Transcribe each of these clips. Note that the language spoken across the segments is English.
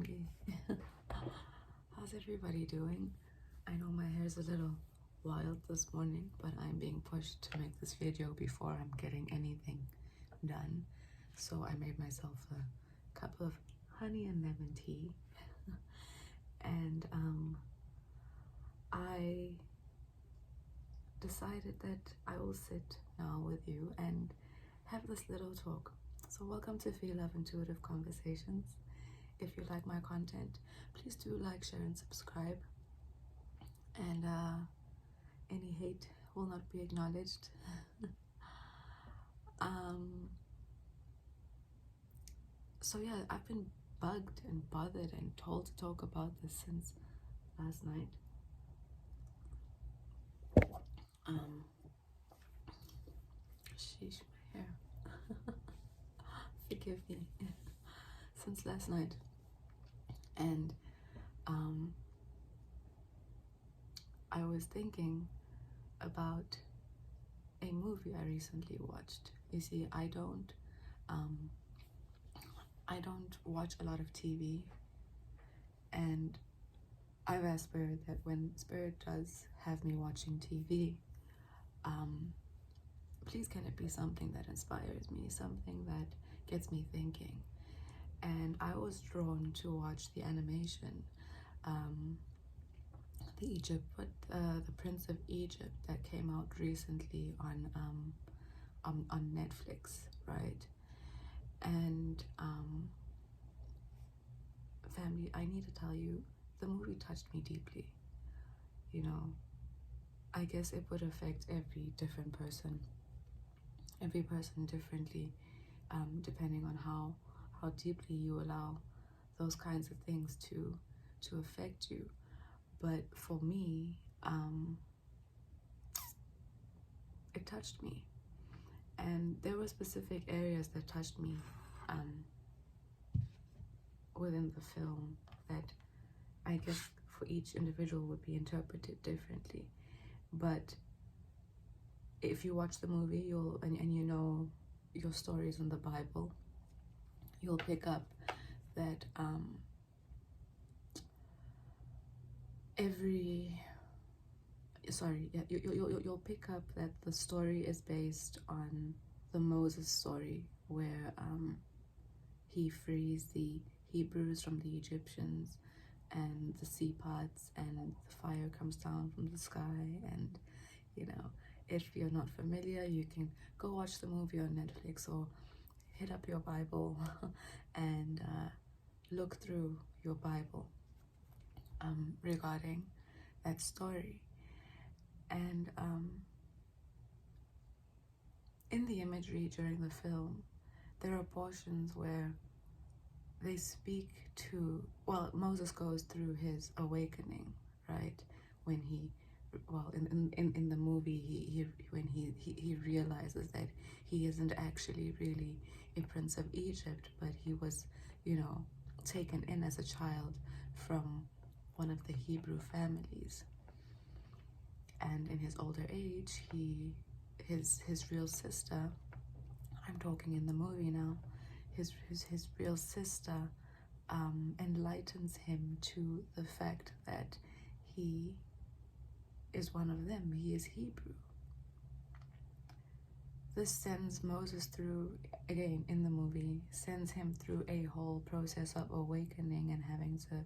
family. How's everybody doing? I know my hair's a little wild this morning, but I'm being pushed to make this video before I'm getting anything done. So I made myself a cup of honey and lemon tea. And I decided that I will sit now with you and have this little talk. So welcome to Phie.Love Intuitive Conversations. If you like my content, please do like, share, and subscribe. And any hate will not be acknowledged. So yeah, I've been bugged and bothered and told to talk about this since last night. Sheesh, my hair. Forgive me. Since last night. And I was thinking about a movie I recently watched. You see, I don't watch a lot of TV, and I've asked Spirit that when Spirit does have me watching TV, please can it be something that inspires me, something that gets me thinking. And I was drawn to watch the animation, the Prince of Egypt, that came out recently on Netflix, right? And family, I need to tell you, the movie touched me deeply. You know, I guess it would affect every person differently, depending on how deeply you allow those kinds of things to affect you. But for me, it touched me, and there were specific areas that touched me within the film that I guess for each individual would be interpreted differently. But if you watch the movie, and you know your stories in the Bible, you'll pick up that you'll pick up that the story is based on the Moses story, where he frees the Hebrews from the Egyptians, and the sea parts, and the fire comes down from the sky. And you know, if you're not familiar, you can go watch the movie on Netflix, or hit up your Bible and look through your Bible regarding that story. And in the imagery during the film, there are portions where they speak to, well, Moses goes through his awakening, right? When he, well, in the movie, when he realizes that he isn't actually really a prince of Egypt, but he was, you know, taken in as a child from one of the Hebrew families. And in his older age, his real sister, I'm talking in the movie now, his real sister enlightens him to the fact that he is one of them. He is Hebrew. This sends Moses through, again in the movie, sends him through a whole process of awakening and having to,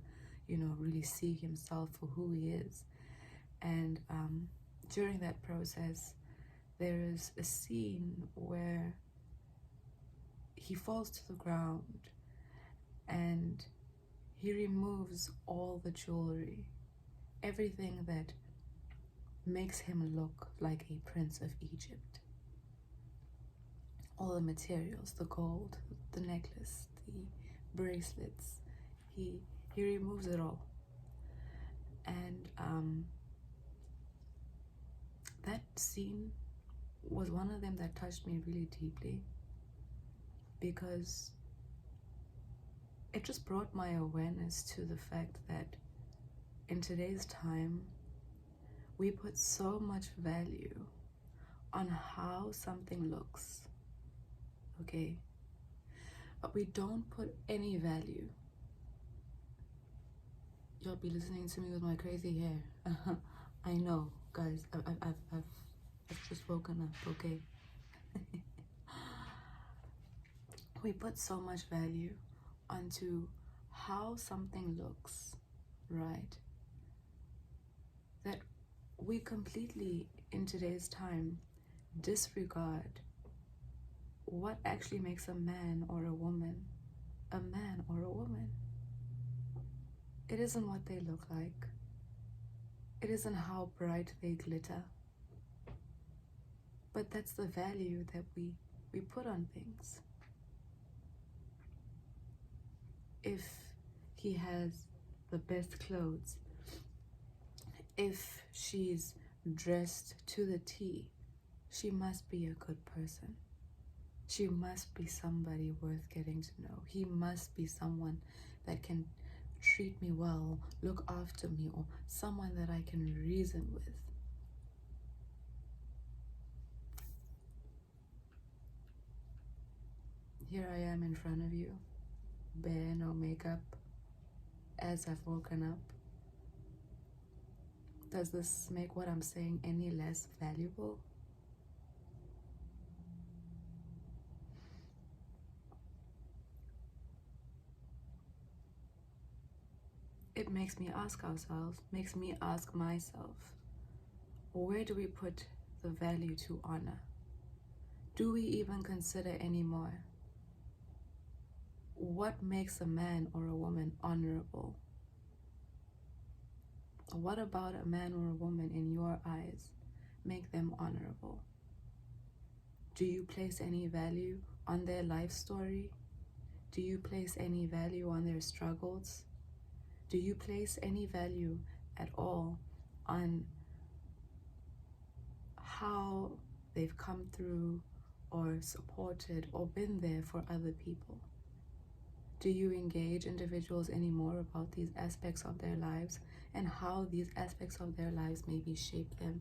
you know, really see himself for who he is. And during that process, there is a scene where he falls to the ground and he removes all the jewelry, everything that makes him look like a prince of Egypt. All the materials, the gold, the necklace, the bracelets, he removes it all. And that scene was one of them that touched me really deeply, because it just brought my awareness to the fact that in today's time, we put so much value on how something looks, okay? But we don't put any value Y'all be listening to me with my crazy hair. I know, guys. I've just woken up, okay? We put so much value onto how something looks, right? That we completely, in today's time, disregard what actually makes a man or a woman a man or a woman. It isn't what they look like. It isn't how bright they glitter. But that's the value that we put on things. If he has the best clothes, if she's dressed to the T, she must be a good person. She must be somebody worth getting to know. He must be someone that can treat me well, look after me, or someone that I can reason with. Here I am in front of you, bare, no makeup, as I've woken up. Does this make what I'm saying any less valuable? It makes me ask ourselves, makes me ask myself, where do we put the value to honor? Do we even consider anymore what makes a man or a woman honorable? What about a man or a woman in your eyes make them honorable? Do you place any value on their life story? Do you place any value on their struggles? Do you place any value at all on how they've come through or supported or been there for other people? Do you engage individuals anymore about these aspects of their lives and how these aspects of their lives maybe shape them?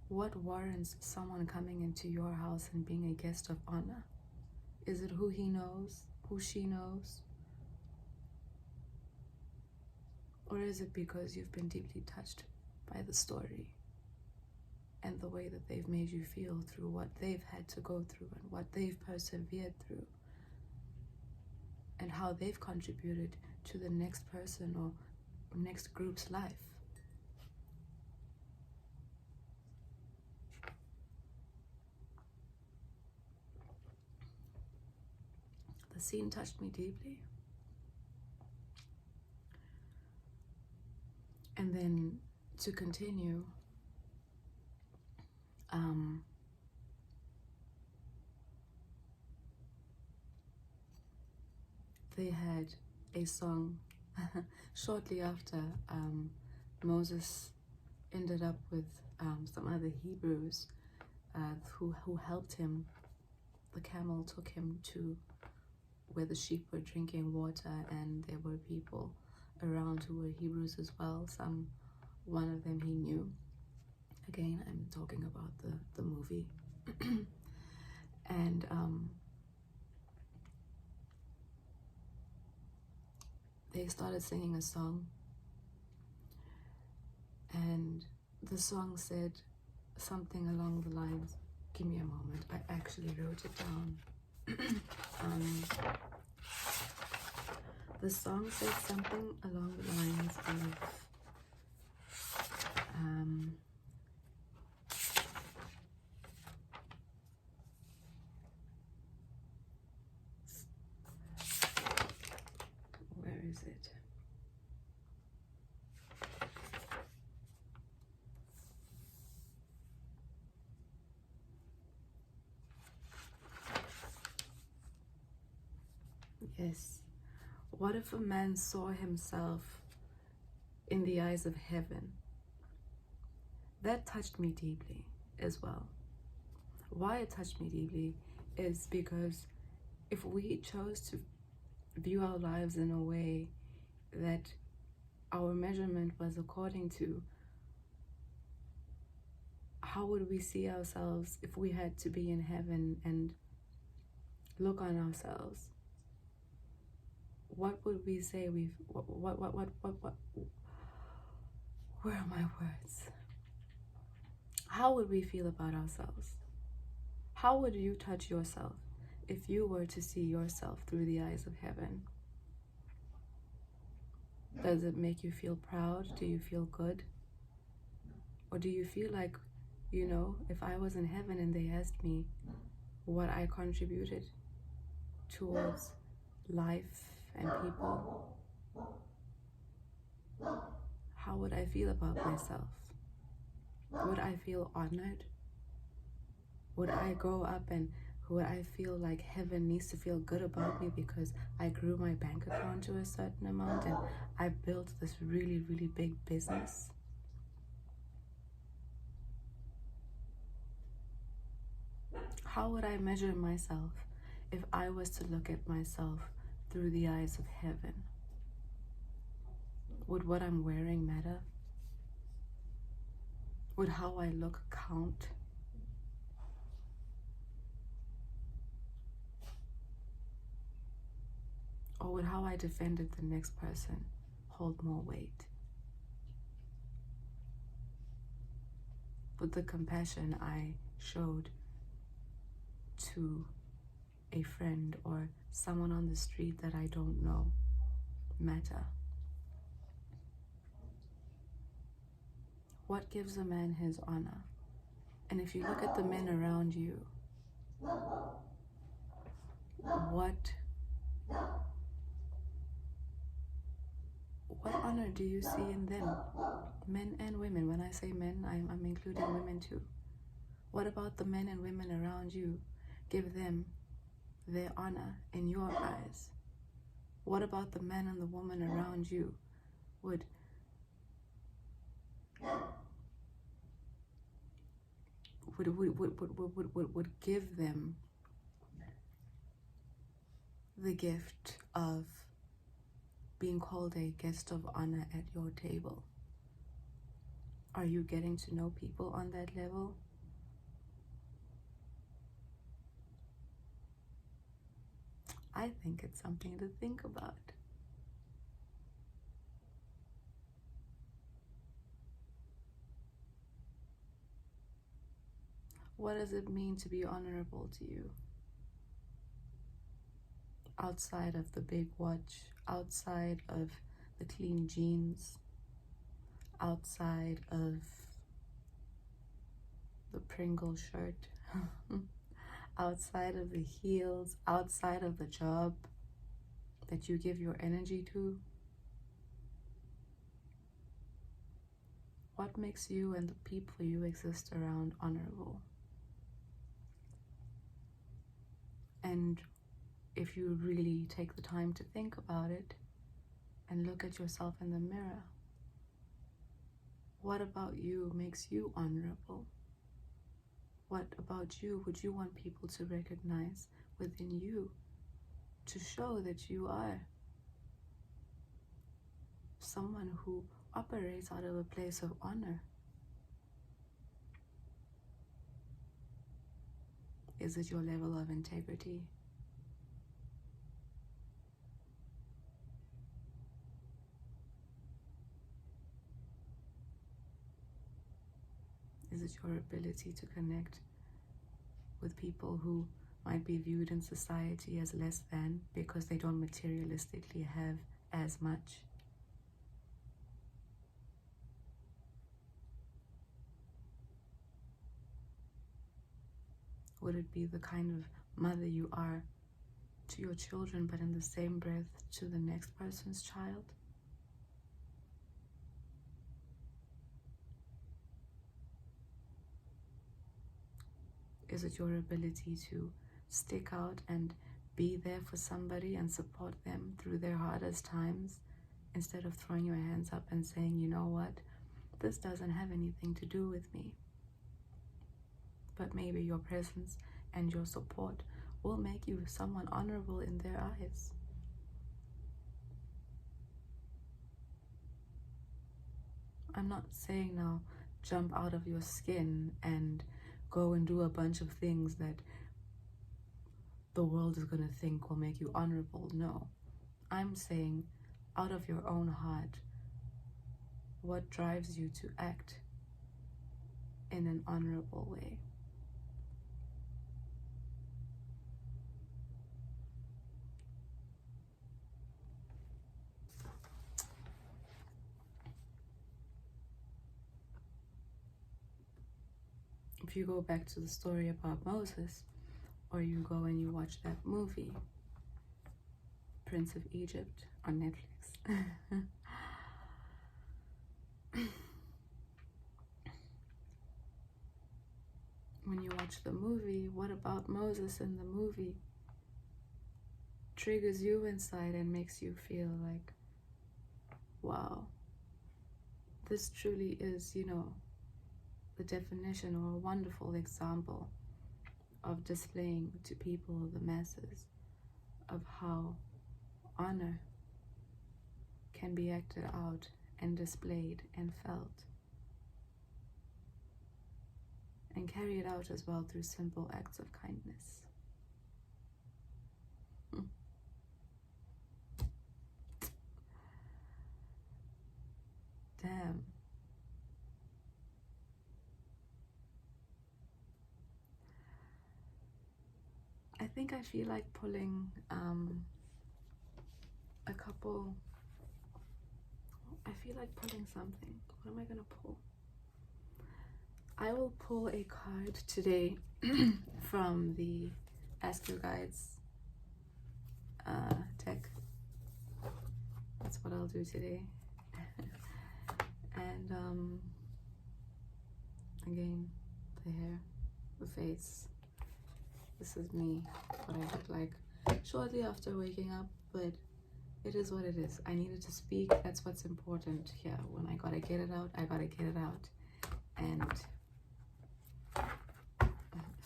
What warrants someone coming into your house and being a guest of honor? Is it who he knows, who she knows? Or is it because you've been deeply touched by the story and the way that they've made you feel through what they've had to go through and what they've persevered through and how they've contributed to the next person or next group's life? The scene touched me deeply. And then to continue, they had a song shortly after Moses ended up with some other Hebrews who helped him. The camel took him to where the sheep were drinking water, and there were people around who were Hebrews as well. One of them he knew. Again, I'm talking about the movie. And they started singing a song, and the song said something along the lines, give me a moment, I actually wrote it down. The song said something along the lines of where is it? Yes. What if a man saw himself in the eyes of heaven? That touched me deeply as well. Why it touched me deeply is because if we chose to view our lives in a way that our measurement was according to, how would we see ourselves if we had to be in heaven and look on ourselves? what would we say what where are my words? How would we feel about ourselves? How would you touch yourself if you were to see yourself through the eyes of heaven? Does it make you feel proud? Do you feel good? Or do you feel like, if I was in heaven and they asked me what I contributed towards life and people, how would I feel about myself? Would I feel honored? Would I go up and would I feel like heaven needs to feel good about me because I grew my bank account to a certain amount and I built this really, really big business? How would I measure myself if I was to look at myself through the eyes of heaven? Would what I'm wearing matter? Would how I look count? Or would how I defended the next person hold more weight? Would the compassion I showed to a friend or someone on the street that I don't know matter? What gives a man his honor? And if you look at the men around you, what honor do you see in them? Men and women. When I say men, I'm including women too. What about the men and women around you? Give them their honor in your eyes. What about the man and the woman around you? Would give them the gift of being called a guest of honor at your table? Are you getting to know people on that level? I think it's something to think about. What does it mean to be honorable to you? Outside of the big watch, outside of the clean jeans, outside of the Pringle shirt, outside of the heels, outside of the job that you give your energy to? What makes you and the people you exist around honorable? And if you really take the time to think about it and look at yourself in the mirror, what about you makes you honorable? What about you would you want people to recognize within you to show that you are someone who operates out of a place of honor? Is it your level of integrity? Is it your ability to connect with people who might be viewed in society as less than because they don't materialistically have as much? Would it be the kind of mother you are to your children, but in the same breath to the next person's child? Is it your ability to stick out and be there for somebody and support them through their hardest times instead of throwing your hands up and saying, you know what, this doesn't have anything to do with me? But maybe your presence and your support will make you someone honorable in their eyes. I'm not saying now jump out of your skin and go and do a bunch of things that the world is going to think will make you honorable. No. I'm saying, out of your own heart, what drives you to act in an honorable way. If you go back to the story about Moses, or you go and you watch that movie, Prince of Egypt, on Netflix. When you watch the movie, what about Moses in the movie triggers you inside and makes you feel like, wow, this truly is, the definition or a wonderful example of displaying to people, the masses, of how honor can be acted out and displayed and felt, and carried out as well through simple acts of kindness. Damn. I think I feel like pulling a couple. I feel like pulling something. What am I gonna pull? I will pull a card today from the Ask Your Guides deck. That's what I'll do today. And again, the hair, the face. This is me, what I look like shortly after waking up, but it is what it is. I needed to speak. That's what's important here. When I gotta get it out, I gotta get it out. And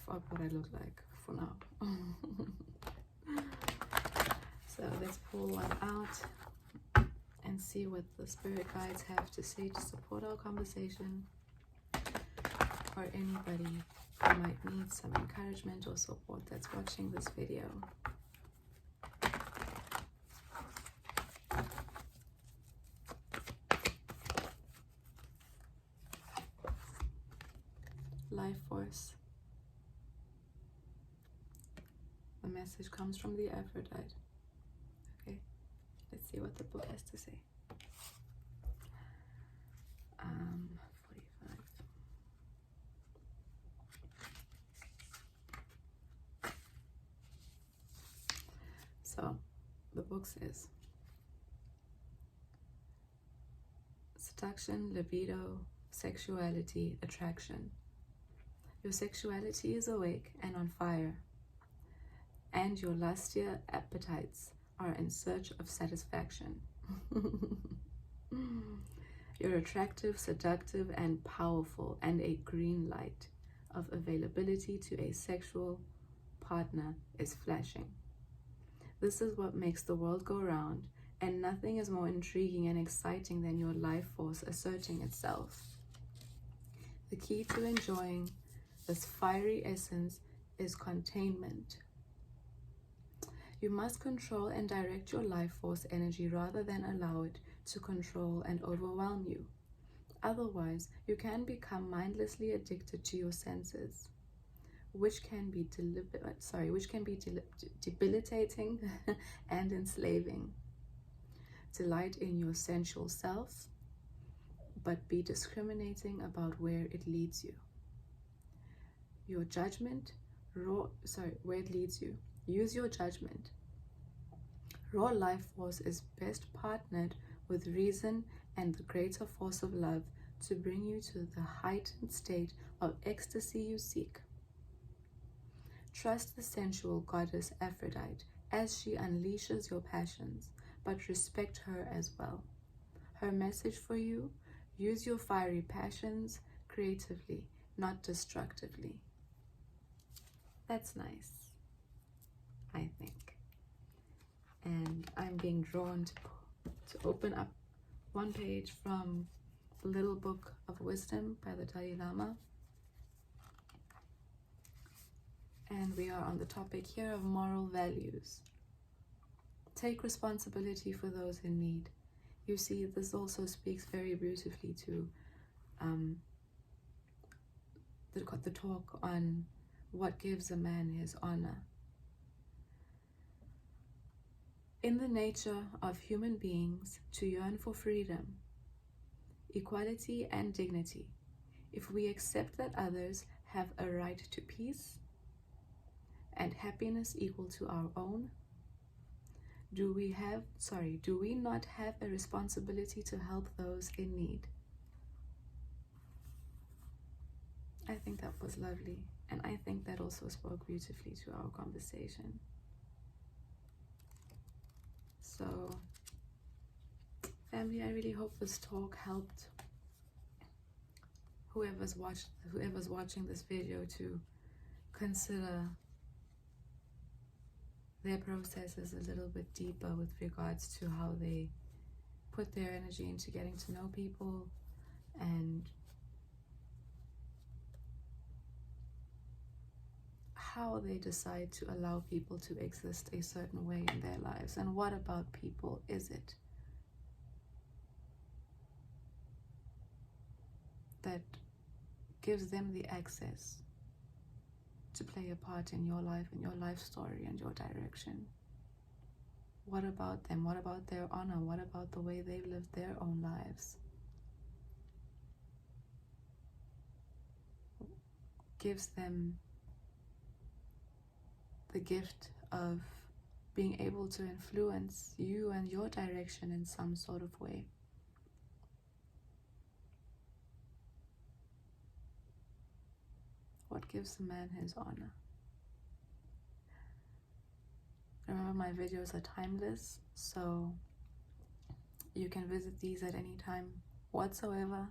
fuck what I look like for now. So let's pull one out and see what the spirit guides have to say to support our conversation, or anybody who might need some encouragement or support that's watching this video. Life force. The message comes from the Aphrodite. Okay, let's see what the book has to say. 45. So, the book says, seduction, libido, sexuality, attraction. Your sexuality is awake and on fire, and your lustier appetites are in search of satisfaction. You're attractive, seductive, and powerful, and a green light of availability to a sexual partner is flashing. This is what makes the world go round, and nothing is more intriguing and exciting than your life force asserting itself. The key to enjoying this fiery essence is containment. You must control and direct your life force energy rather than allow it to control and overwhelm you. Otherwise, you can become mindlessly addicted to your senses, which can be debilitating and enslaving. Delight in your sensual self, but be discriminating about where it leads you. Your judgment, where it leads you. Use your judgment. Raw life force is best partnered with reason and the greater force of love to bring you to the heightened state of ecstasy you seek. Trust the sensual goddess Aphrodite as she unleashes your passions, but respect her as well. Her message for you: use your fiery passions creatively, not destructively. That's nice, I think. And I'm being drawn to open up one page from the Little Book of Wisdom by the Dalai Lama. And we are on the topic here of moral values. Take responsibility for those in need. You see, this also speaks very beautifully to the talk on what gives a man his honor. In the nature of human beings to yearn for freedom, equality, and dignity, if we accept that others have a right to peace and happiness equal to our own, do we not have a responsibility to help those in need? I think that was lovely, and I think that also spoke beautifully to our conversation. So, family, I really hope this talk helped whoever's watching this video to consider their processes a little bit deeper with regards to how they put their energy into getting to know people and how they decide to allow people to exist a certain way in their lives. And what about people is it that gives them the access to play a part in your life and your life story and your direction? What about them? What about their honor? What about the way they've lived their own lives? Gives them the gift of being able to influence you and your direction in some sort of way. What gives a man his honor? Remember, my videos are timeless, so you can visit these at any time whatsoever.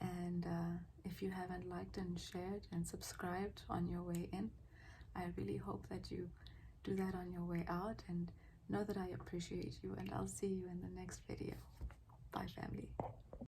And if you haven't liked and shared and subscribed on your way in, I really hope that you do that on your way out, and know that I appreciate you, and I'll see you in the next video. Bye, family.